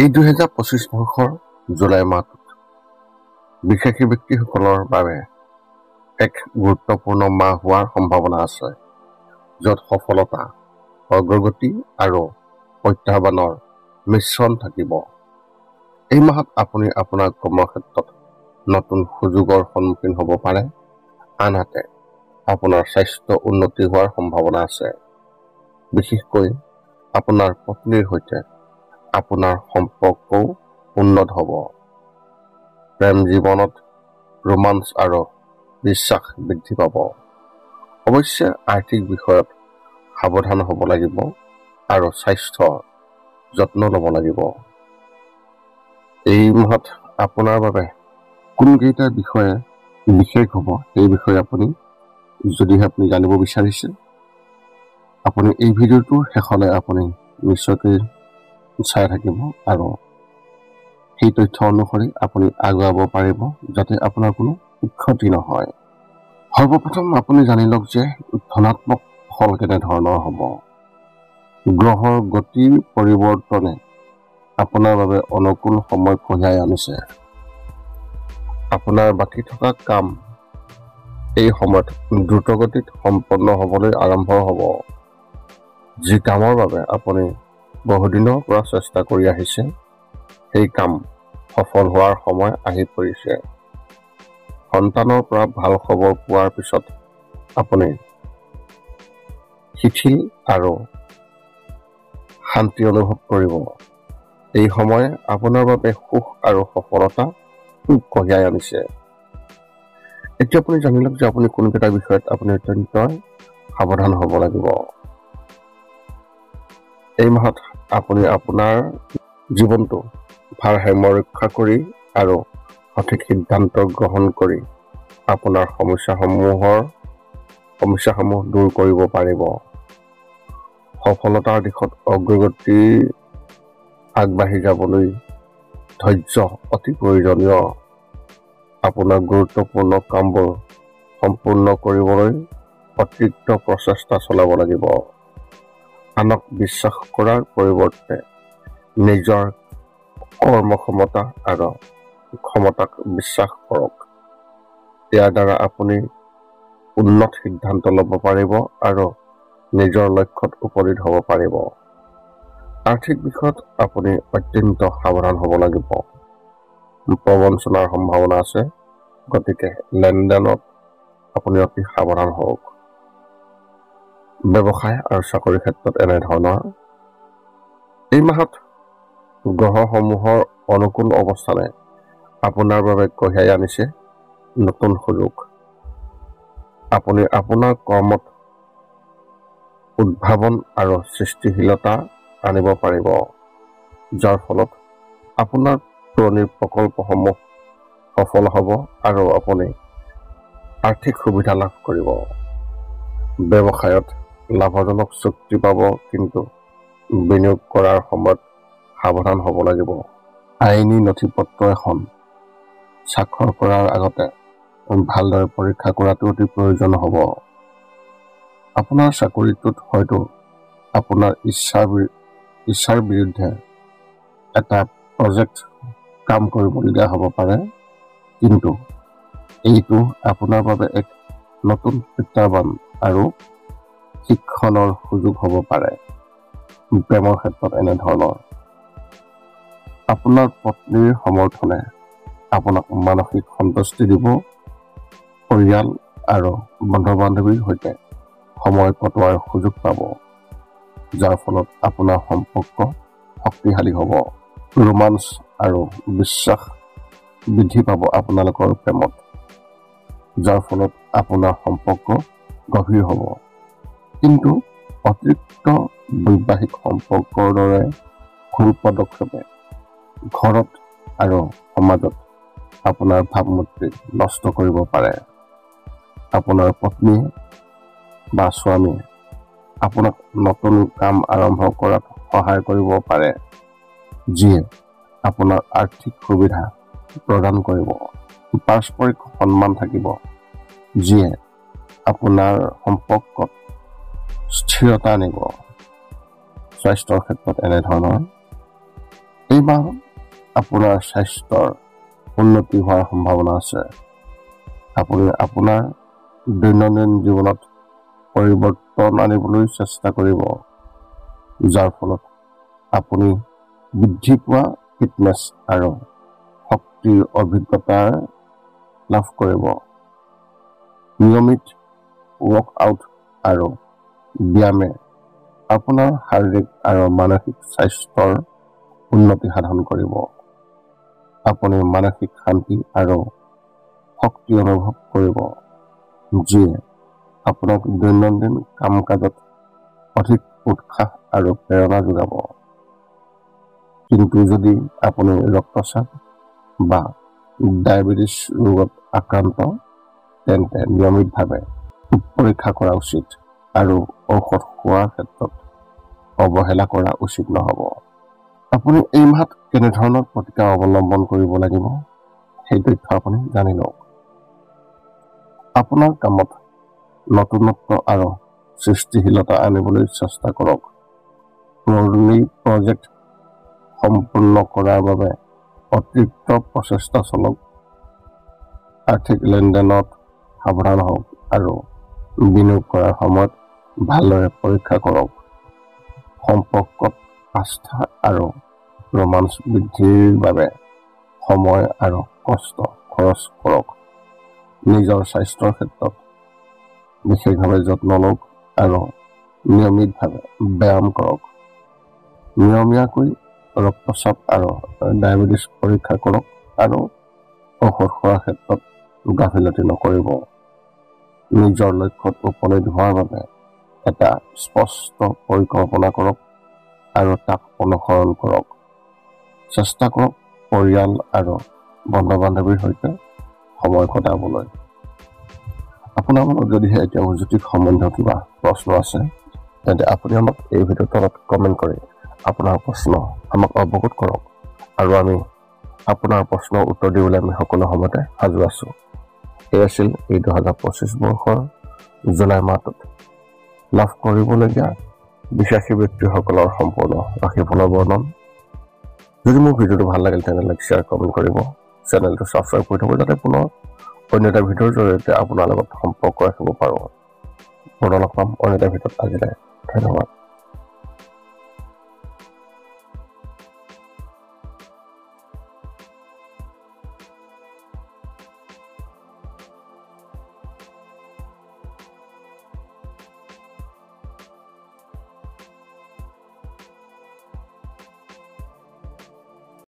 এই 2025 বৰ্ষৰ জুলাই মাহটোত বিশেষী ব্যক্তিসকলৰ বাবে এক গুৰুত্বপূৰ্ণ মাহ হোৱাৰ সম্ভাৱনা আছে, য'ত সফলতা, অগ্ৰগতি আৰু প্ৰত্যাহ্বানৰ মিশ্ৰণ থাকিব। এই মাহত আপুনি আপোনাৰ কৰ্মক্ষেত্ৰত নতুন সুযোগৰ সন্মুখীন হ'ব পাৰে, আনহাতে আপোনাৰ স্বাস্থ্য উন্নতি হোৱাৰ সম্ভাৱনা আছে। বিশেষকৈ আপোনাৰ পত্নীৰ সৈতে আপোনাৰ সম্পৰ্কও উন্নত হ'ব। প্ৰেম জীৱনত ৰোমাঞ্চ আৰু বিশ্বাস বৃদ্ধি পাব। অৱশ্যে আৰ্থিক বিষয়ত সাৱধান হ'ব লাগিব আৰু স্বাস্থ্যৰ যত্ন ল'ব লাগিব। এই মাহত আপোনাৰ বাবে কোনকেইটা বিষয়ে বিশেষ হ'ব, সেই বিষয়ে যদিহে আপুনি জানিব বিচাৰিছে, আপুনি এই ভিডিঅ'টোৰ শেষলৈ আপুনি নিশ্চয়কৈ চাই থাকিব আৰু সেই তথ্য অনুসৰি আপুনি আগুৱাব পাৰিব, যাতে আপোনাৰ কোনো ক্ষতি নহয়। সৰ্বপ্ৰথম আপুনি জানি লওক যে ধনাত্মক ফল কেনেধৰণৰ হ'ব। গ্ৰহৰ গতিৰ পৰিৱৰ্তনে আপোনাৰ বাবে অনুকূল সময় কঢ়িয়াই আনিছে। আপোনাৰ বাকী থকা কাম এই সময়ত দ্ৰুতগতিত সম্পন্ন হ'বলৈ আৰম্ভ হ'ব। যি কামৰ বাবে আপুনি বহুদিনৰ পৰা চেষ্টা কৰি আহিছে, সেই কাম সফল হোৱাৰ সময় আহি পৰিছে। সন্তানৰ পৰা ভাল খবৰ পোৱাৰ পিছত আপুনি শিথিল আৰু শান্তি অনুভৱ কৰিব। এই সময়ে আপোনাৰ বাবে সুখ আৰু সফলতা কঢ়িয়াই আনিছে। এতিয়া আপুনি জানি লওক যে আপুনি কোনকেইটা বিষয়ত আপুনি অত্যন্ত সাৱধান হ'ব লাগিব। এই মাহত আপুনি আপোনাৰ জীৱনটো ভাৰসাম্য ৰক্ষা কৰি আৰু সঠিক সিদ্ধান্ত গ্ৰহণ কৰি আপোনাৰ সমস্যাসমূহ দূৰ কৰিব পাৰিব। সফলতাৰ দিশত অগ্ৰগতি আগবাঢ়ি যাবলৈ ধৈৰ্য অতি প্ৰয়োজনীয়। আপোনাৰ গুৰুত্বপূৰ্ণ কামবোৰ সম্পূৰ্ণ কৰিবলৈ অতিৰিক্ত প্ৰচেষ্টা চলাব লাগিব। আনক বিশ্বাস কৰাৰ পৰিৱৰ্তে নিজৰ কৰ্মক্ষমতা আৰু ক্ষমতাক বিশ্বাস কৰক। ইয়াৰ দ্বাৰা আপুনি উন্নত সিদ্ধান্ত ল'ব পাৰিব আৰু নিজৰ লক্ষ্যত উপনীত হ'ব পাৰিব। আৰ্থিক বিষয়ত আপুনি অত্যন্ত সাৱধান হ'ব লাগিব। প্ৰবঞ্চনাৰ সম্ভাৱনা আছে, গতিকে লেনদেনত আপুনি অতি সাৱধান হওক। ব্যৱসায় আৰু চাকৰিৰ ক্ষেত্ৰত এনেধৰণৰ এই মাহত গ্ৰহসমূহৰ অনুকূল অৱস্থানে আপোনাৰ বাবে কঢ়িয়াই আনিছে নতুন সুযোগ। আপুনি আপোনাৰ কৰ্মত উদ্ভাৱন আৰু সৃষ্টিশীলতা আনিব পাৰিব, যাৰ ফলত আপোনাৰ পুৰণি প্ৰকল্পসমূহ সফল হ'ব আৰু আপুনি আৰ্থিক সুবিধা লাভ কৰিব। ব্যৱসায়ত লাভজনক চুক্তি পাব, কিন্তু বিনিয়োগ কৰাৰ সময়ত সাৱধান হ'ব লাগিব। আইনী নথিপত্ৰ এখন স্বাক্ষৰ কৰাৰ আগতে ভালদৰে পৰীক্ষা কৰাটো অতি প্ৰয়োজন হ'ব। আপোনাৰ চাকৰিটোত হয়তো আপোনাৰ ইচ্ছাৰ বিৰুদ্ধে এটা প্ৰজেক্ট কাম কৰিবলগীয়া হ'ব পাৰে, কিন্তু এইটো আপোনাৰ বাবে এক নতুন প্ৰত্যাহ্বান আৰু শিক্ষণৰ সুযোগ হ'ব পাৰে। প্ৰেমৰ ক্ষেত্ৰত এনেধৰণৰ আপোনাৰ পত্নীৰ সমৰ্থনে আপোনাক মানসিক সন্তুষ্টি দিব। পৰিয়াল আৰু বন্ধু-বান্ধৱীৰ সৈতে সময় কটোৱাৰ সুযোগ পাব, যাৰ ফলত আপোনাৰ সম্পৰ্ক শক্তিশালী হ'ব। ৰোমাঞ্চ আৰু বিশ্বাস বৃদ্ধি পাব আপোনালোকৰ প্ৰেমত, যাৰ ফলত আপোনাৰ সম্পৰ্ক গভীৰ হ'ব। কিন্তু অতিৰিক্ত বৈবাহিক সম্পৰ্কৰ দৰে ভুল পদক্ষেপে ঘৰত আৰু সমাজত আপোনাৰ ভাৱমূৰ্তি নষ্ট কৰিব পাৰে। আপোনাৰ পত্নীয়ে বা স্বামীয়ে আপোনাক নতুন কাম আৰম্ভ কৰাত সহায় কৰিব পাৰে, যিয়ে আপোনাৰ আৰ্থিক সুবিধা প্ৰদান কৰিব। পাৰস্পৰিক সন্মান থাকিব, যিয়ে আপোনাৰ সম্পৰ্কত স্থিৰতা আনিব। স্বাস্থ্যৰ ক্ষেত্ৰত এনেধৰণৰ এইবাৰ আপোনাৰ স্বাস্থ্যৰ উন্নতি হোৱাৰ সম্ভাৱনা আছে। আপুনি আপোনাৰ দৈনন্দিন জীৱনত পৰিৱৰ্তন আনিবলৈ চেষ্টা কৰিব, যাৰ ফলত আপুনি বৃদ্ধি পোৱা ফিটনেছ আৰু শক্তিৰ অভিজ্ঞতা লাভ কৰিব। নিয়মিত ৱৰ্কআউট আৰু ব্যায়ামে আপোনাৰ শাৰীৰিক আৰু মানসিক স্বাস্থ্যৰ উন্নতি সাধন কৰিব। আপুনি মানসিক শান্তি আৰু শক্তি অনুভৱ কৰিব, যিয়ে আপোনাক দৈনন্দিন কাম কাজত অধিক উৎসাহ আৰু প্ৰেৰণা যোগাব। কিন্তু যদি আপুনি ৰক্তচাপ বা ডায়েবেটিছ ৰোগত আক্ৰান্ত, তেন্তে নিয়মিতভাৱে পৰীক্ষা কৰা উচিত আৰু ঔষধ খোৱাৰ ক্ষেত্ৰত অৱহেলা কৰা উচিত নহ'ব। আপুনি এই মাহত কেনেধৰণৰ প্ৰতিকাৰ অৱলম্বন কৰিব লাগিব সেই তথ্য আপুনি জানি লওক। আপোনাৰ কামত নতুনত্ব আৰু সৃষ্টিশীলতা আনিবলৈ চেষ্টা কৰক। পুৰণি প্ৰজেক্ট সম্পূৰ্ণ কৰাৰ বাবে অতিৰিক্ত প্ৰচেষ্টা চলক। আৰ্থিক লেনদেনত সাৱধান হওক আৰু বিনিয়োগ কৰাৰ সময়ত ভালদৰে পৰীক্ষা কৰক। সম্পৰ্কত আস্থা আৰু ৰোমাঞ্চ বৃদ্ধিৰ বাবে সময় আৰু কষ্ট খৰচ কৰক। নিজৰ স্বাস্থ্যৰ ক্ষেত্ৰত বিশেষভাৱে যত্ন লওক আৰু নিয়মিতভাৱে ব্যায়াম কৰক। নিয়মীয়াকৈ ৰক্তচাপ আৰু ডায়েবেটিছ পৰীক্ষা কৰক আৰু ঔষধ খোৱাৰ ক্ষেত্ৰত গাফিলতি নকৰিব। নিজৰ লক্ষ্যত উপনীত হোৱাৰ বাবে এটা স্পষ্ট পৰিকল্পনা কৰক আৰু তাক অনুসৰণ কৰক। চেষ্টা কৰক পৰিয়াল আৰু বন্ধু বান্ধৱীৰ সৈতে সময় কটাবলৈ। আপোনাৰ মনত যদিহে এতিয়া জ্যোতিষ সম্বন্ধীয় কিবা প্ৰশ্ন আছে, তেন্তে আপুনি আমাক এই ভিডিঅ'ৰ তলত কমেণ্ট কৰি আপোনাৰ প্ৰশ্ন আমাক অৱগত কৰক আৰু আমি আপোনাৰ প্ৰশ্নৰ উত্তৰ দিবলৈ আমি সকলো সময়তে সাজু আছোঁ। এই আছিল এই 2025 বৰ্ষৰ জুলাই মাহটোত লাভ কৰিবলগীয়া বিশ্বাসী ব্যক্তিসকলৰ সম্পূৰ্ণ ৰাশিফলৰ বৰ্ণন। যদি মোৰ ভিডিঅ'টো ভাল লাগিল তেন্তে লাইক, শ্বেয়াৰ, কমেণ্ট কৰিব। চেনেলটো ছাবস্ক্ৰাইব কৰি থ'ব, যাতে পুনৰ অন্য এটা ভিডিঅ'ৰ জৰিয়তে আপোনাৰ লগত সম্পৰ্ক ৰাখিব পাৰোঁ। পুনৰ লগ পাম অন্য এটা ভিডিঅ'ত। আজিলৈ ধন্যবাদ।